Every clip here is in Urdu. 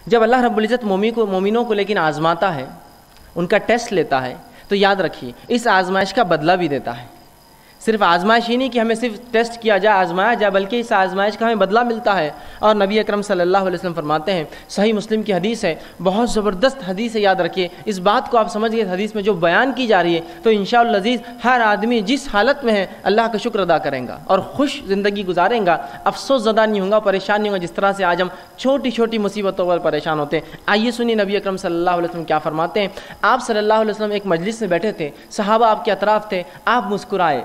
جب اللہ رب العزت مومنوں کو لیکن آزماتا ہے، ان کا ٹیسٹ لیتا ہے، تو یاد رکھیے اس آزمائش کا بدلہ بھی دیتا ہے۔ صرف آزمائش ہی نہیں کہ ہمیں صرف ٹیسٹ کیا جائے، آزمایا جائے، بلکہ اس آزمائش کا ہمیں بدلہ ملتا ہے۔ اور نبی اکرم صلی اللہ علیہ وسلم فرماتے ہیں، صحیح مسلم کی حدیث ہے، بہت زبردست حدیث ہے، یاد رکھیے اس بات کو آپ سمجھ گئے، حدیث میں جو بیان کی جا رہی ہے، تو انشاءاللہ العزیز ہر آدمی جس حالت میں ہے اللہ کا شکر ادا کریں گا اور خوش زندگی گزاریں گا، افسوس زدہ نہیں ہوگا، پریشان نہیں ہوگا، جس طرح سے آج ہم چھوٹی چھوٹی مصیبتوں پر پریشان ہوتے ہیں۔ آئیے سنیے نبی اکرم صلی اللہ علیہ وسلم کیا فرماتے ہیں۔ آپ صلی اللہ علیہ وسلم ایک مجلس میں بیٹھے تھے، صحابہ آپ کے اطراف تھے، آپ مسکرائے۔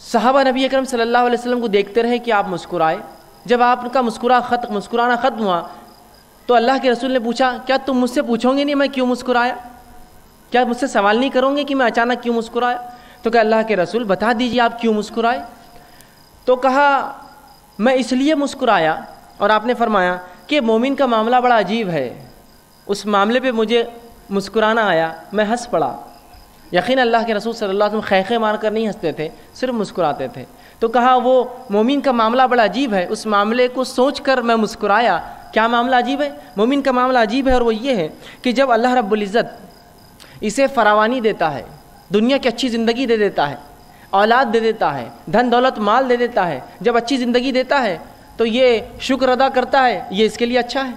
صحابہ نبی اکرم صلی اللہ علیہ وسلم کو دیکھتے رہے کہ آپ مسکرائے۔ جب آپ کا مسکرانا ختم ہوا تو اللہ کے رسول نے پوچھا، کیا تم مجھ سے پوچھو گے نہیں میں کیوں مسکرایا؟ کیا مجھ سے سوال نہیں کرو گے کہ میں اچانک کیوں مسکرایا؟ تو کہ اللہ کے رسول بتا دیجیے آپ کیوں مسکرائے؟ تو کہا میں اس لیے مسکرایا، اور آپ نے فرمایا کہ مومن کا معاملہ بڑا عجیب ہے، اس معاملے پہ مجھے مسکرانا آیا، میں ہنس پڑا۔ یقین اللہ کے رسول صلی اللہ علیہ وسلم خیخے مار کر نہیں ہنستے تھے، صرف مسکراتے تھے۔ تو کہا وہ مومن کا معاملہ بڑا عجیب ہے، اس معاملے کو سوچ کر میں مسکرایا۔ کیا معاملہ عجیب ہے؟ مومن کا معاملہ عجیب ہے، اور وہ یہ ہے کہ جب اللہ رب العزت اسے فراوانی دیتا ہے، دنیا کی اچھی زندگی دے دیتا ہے، اولاد دے دیتا ہے، دھن دولت مال دے دیتا ہے، جب اچھی زندگی دیتا ہے تو یہ شکر ادا کرتا ہے، یہ اس کے لیے اچھا ہے۔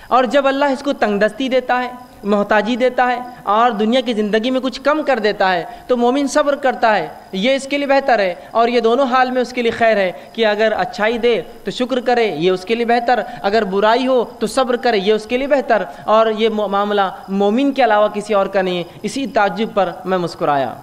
اور جب اللہ اس کو تنگ دستی دیتا ہے، محتاجی دیتا ہے، اور دنیا کی زندگی میں کچھ کم کر دیتا ہے، تو مومن صبر کرتا ہے، یہ اس کے لیے بہتر ہے۔ اور یہ دونوں حال میں اس کے لیے خیر ہے کہ اگر اچھائی دے تو شکر کرے، یہ اس کے لیے بہتر، اگر برائی ہو تو صبر کرے، یہ اس کے لیے بہتر۔ اور یہ معاملہ مومن کے علاوہ کسی اور کا نہیں ہے۔ اسی تعجب پر میں مسکرایا۔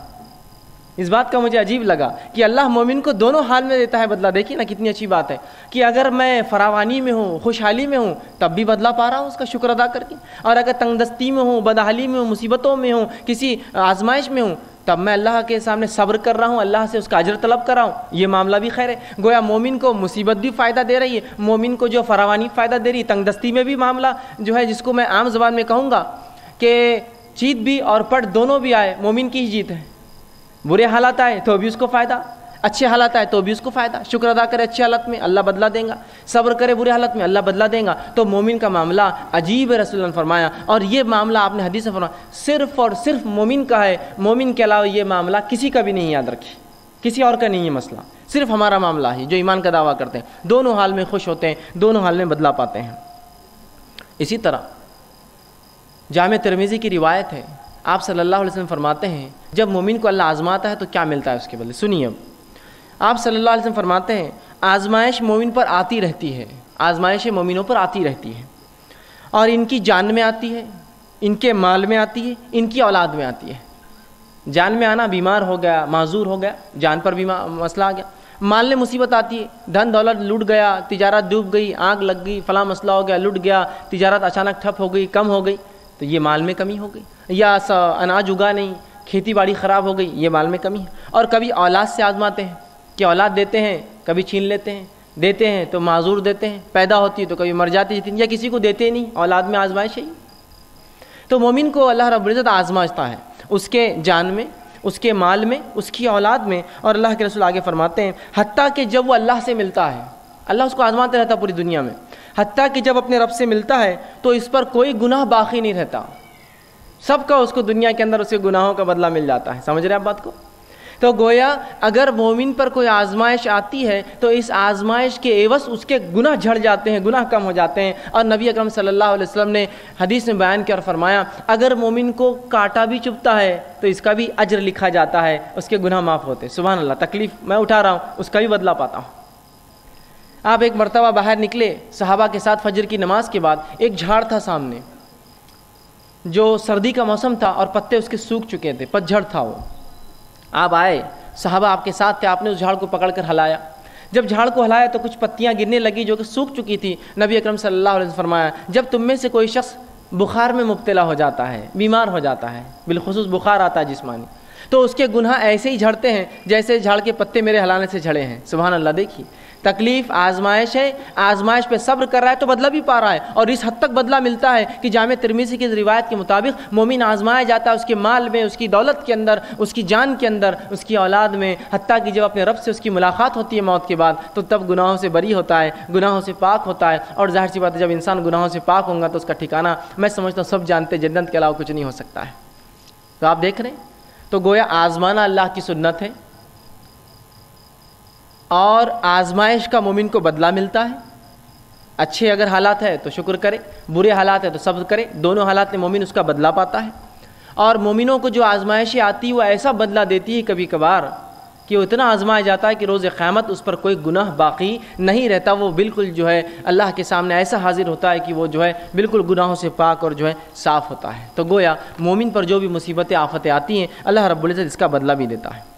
اس بات کا مجھے عجیب لگا کہ اللہ مومن کو دونوں حال میں دیتا ہے بدلہ۔ دیکھیے نا کتنی اچھی بات ہے کہ اگر میں فراوانی میں ہوں، خوشحالی میں ہوں، تب بھی بدلہ پا رہا ہوں اس کا شکر ادا کر کے، اور اگر تنگ دستی میں ہوں، بدحالی میں ہوں، مصیبتوں میں ہوں، کسی آزمائش میں ہوں، تب میں اللہ کے سامنے صبر کر رہا ہوں، اللہ سے اس کا اجر طلب کر رہا ہوں۔ یہ معاملہ بھی خیر ہے۔ گویا مومن کو مصیبت بھی فائدہ دے رہی ہے، مومن کو جو فراوانی فائدہ دے رہی ہے، تنگ دستی میں بھی معاملہ جو ہے، جس کو میں عام زبان میں کہوں گا کہ جیت بھی اور پٹ دونوں بھی آئے، مومن کی ہی جیت ہے۔ برے حالات آئے تو بھی اس کو فائدہ، اچھے حالات آئے تو بھی اس کو فائدہ۔ شکر ادا کرے اچھے حالت میں، اللہ بدلہ دے گا، صبر کرے برے حالت میں، اللہ بدلہ دے گا۔ تو مومن کا معاملہ عجیب ہے، رسول اللہ نے فرمایا۔ اور یہ معاملہ آپ نے حدیث میں فرمایا صرف اور صرف مومن کا ہے، مومن کے علاوہ یہ معاملہ کسی کا بھی نہیں، یاد رکھیے کسی اور کا نہیں ہے مسئلہ، صرف ہمارا معاملہ ہے جو ایمان کا دعویٰ کرتے ہیں، دونوں حال میں خوش ہوتے ہیں، دونوں حال میں بدلہ پاتے ہیں۔ اسی طرح جامع ترمذی کی روایت ہے، آپ صلی اللہ علیہ وسلم فرماتے ہیں جب مومن کو اللہ آزماتا ہے تو کیا ملتا ہے اس کے بدلے۔ سنیے اب آپ صلی اللہ علیہ وسلم فرماتے ہیں آزمائش مومن پر آتی رہتی ہے، آزمائش مومنوں پر آتی رہتی ہے، اور ان کی جان میں آتی ہے، ان کے مال میں آتی ہے، ان کی اولاد میں آتی ہے۔ جان میں آنا، بیمار ہو گیا، معذور ہو گیا، جان پر بھی مسئلہ آ گیا۔ مال میں مصیبت آتی ہے، دھن دولت لوٹ گیا، تجارت ڈوب گئی، آگ لگ گئی، فلاں مسئلہ ہو گیا، لٹ گیا، تجارت اچانک ٹھپ ہو گئی، کم ہو گئی، تو یہ مال میں کمی ہو گئی۔ یا اناج اگا نہیں، کھیتی باڑی خراب ہو گئی، یہ مال میں کمی ہے۔ اور کبھی اولاد سے آزماتے ہیں کہ اولاد دیتے ہیں، کبھی چھین لیتے ہیں، دیتے ہیں تو معذور دیتے ہیں، پیدا ہوتی ہے تو کبھی مر جاتی ہے، یا کسی کو دیتے نہیں، اولاد میں آزمائش ہے۔ تو مومن کو اللہ رب العزت آزمائشتا ہے، اس کے جان میں، اس کے مال میں، اس کی اولاد میں۔ اور اللہ کے رسول آگے فرماتے ہیں حتیٰ کہ جب وہ اللہ سے ملتا ہے، اللہ اس کو آزماتے رہتا پوری دنیا میں، حتیٰ کہ جب اپنے رب سے ملتا ہے تو اس پر کوئی گناہ باقی نہیں رہتا، سب کا اس کو دنیا کے اندر اس کے گناہوں کا بدلہ مل جاتا ہے۔ سمجھ رہے ہیں آپ بات کو؟ تو گویا اگر مومن پر کوئی آزمائش آتی ہے تو اس آزمائش کے عوض اس کے گناہ جھڑ جاتے ہیں، گناہ کم ہو جاتے ہیں۔ اور نبی اکرم صلی اللہ علیہ وسلم نے حدیث میں بیان کیا اور فرمایا اگر مومن کو کانٹا بھی چبھتا ہے تو اس کا بھی اجر لکھا جاتا ہے، اس کے گناہ معاف ہوتے ہیں۔ سبحان اللہ، تکلیف میں اٹھا رہا ہوں اس کا بھی بدلہ پاتا ہوں۔ آپ ایک مرتبہ باہر نکلے صحابہ کے ساتھ فجر کی نماز کے بعد، ایک جھاڑ تھا سامنے، جو سردی کا موسم تھا اور پتے اس کے سوکھ چکے تھے، پتجھڑ تھا وہ۔ آپ آئے، صحابہ آپ کے ساتھ تھے، آپ نے اس جھاڑ کو پکڑ کر ہلایا۔ جب جھاڑ کو ہلایا تو کچھ پتیاں گرنے لگی جو کہ سوکھ چکی تھی۔ نبی اکرم صلی اللہ علیہ وسلم فرمایا جب تم میں سے کوئی شخص بخار میں مبتلا ہو جاتا ہے، بیمار ہو جاتا ہے، بالخصوص بخار آتا ہے جسمانی، تو اس کے گناہ ایسے ہی جھڑتے ہیں جیسے جھاڑ کے پتے میرے ہلانے سے جھڑے ہیں۔ سبحان اللہ، دیکھیے تکلیف آزمائش ہے، آزمائش پہ صبر کر رہا ہے تو بدلہ بھی پا رہا ہے، اور اس حد تک بدلہ ملتا ہے کہ جامع ترمذی کی روایت کے مطابق مومن آزمایا جاتا ہے اس کے مال میں، اس کی دولت کے اندر، اس کی جان کے اندر، اس کی اولاد میں، حتیٰ کہ جب اپنے رب سے اس کی ملاقات ہوتی ہے موت کے بعد تو تب گناہوں سے بری ہوتا ہے، گناہوں سے پاک ہوتا ہے، اور ظاہر سی بات ہے جب انسان گناہوں سے پاک ہوگا تو اس کا ٹھکانہ میں سمجھتا ہوں سب جانتے جنت کے علاوہ کچھ نہیں ہو سکتا ہے۔ تو آپ دیکھ رہے ہیں، تو گویا آزمانا اللہ کی سنت ہے، اور آزمائش کا مومن کو بدلہ ملتا ہے۔ اچھے اگر حالات ہے تو شکر کرے، برے حالات ہے تو صبر کرے، دونوں حالات میں مومن اس کا بدلہ پاتا ہے۔ اور مومنوں کو جو آزمائشیں آتی وہ ایسا بدلہ دیتی ہے کبھی کبھار کہ وہ اتنا آزمایا جاتا ہے کہ روز قیامت اس پر کوئی گناہ باقی نہیں رہتا، وہ بالکل جو ہے اللہ کے سامنے ایسا حاضر ہوتا ہے کہ وہ جو ہے بالکل گناہوں سے پاک اور جو ہے صاف ہوتا ہے۔ تو گویا مومن پر جو بھی مصیبتیں آفتیں آتی ہیں اللہ رب العزت اس کا بدلہ بھی دیتا ہے۔